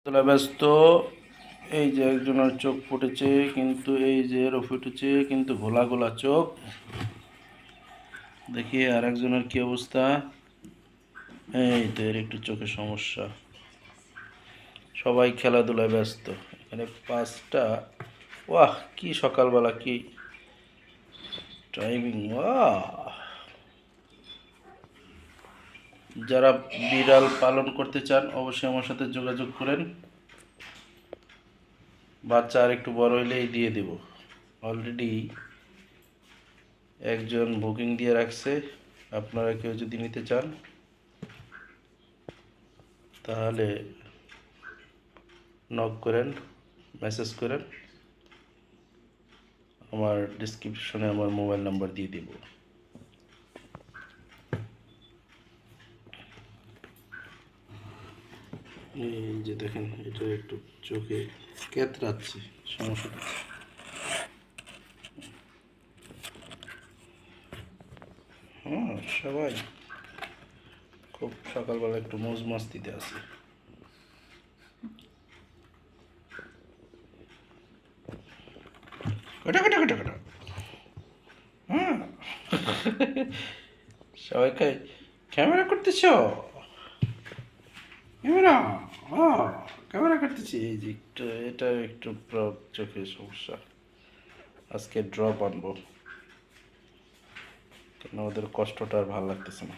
তোলা ব্যস্ত। এই যে একজনের চোখ ফুটেছে, কিন্তু এই যে এরও ফুটেছে, কিন্তু ঘোলা ঘোলা চোখ। দেখি আর একজনের কি অবস্থা। এই তো এর একটু চোখের সমস্যা। সবাই খেলাধুলায় ব্যস্ত। এখানে 5টা। ওয়াহ, কি সকালবেলা, কি টাইমিং! ওয়াহ, যারা বিড়াল পালন করতে চান অবশ্যই আমার সাথে যোগাযোগ করেন। বাচ্চা আর একটু বড় হইলেই দিয়ে দেব। অলরেডি একজন বুকিং দিয়ে রাখছে। আপনারা কেউ যদি নিতে চান তাহলে নক করেন, মেসেজ করেন। আমার ডিসক্রিপশনে আমার মোবাইল নাম্বার দিয়ে দেব। এই যে দেখেন, এটা একটু চোখে কেতরাচ্ছে, সমস্যা। হ্যাঁ, সবাই খুব সকালবেলা একটু মৌজ মাস্তিতে আছে। কটা কটা কটা কটা। হ্যাঁ, সবাইকে ক্যামেরা করতেছ? ক্যামেরা, ক্যামেরা করতেছি। এই যে একটু, এটা একটু চোখের সমস্যা। আজকে ড্রপ আনবো, কেন ওদের কষ্টটা আর ভালো লাগতেছে না।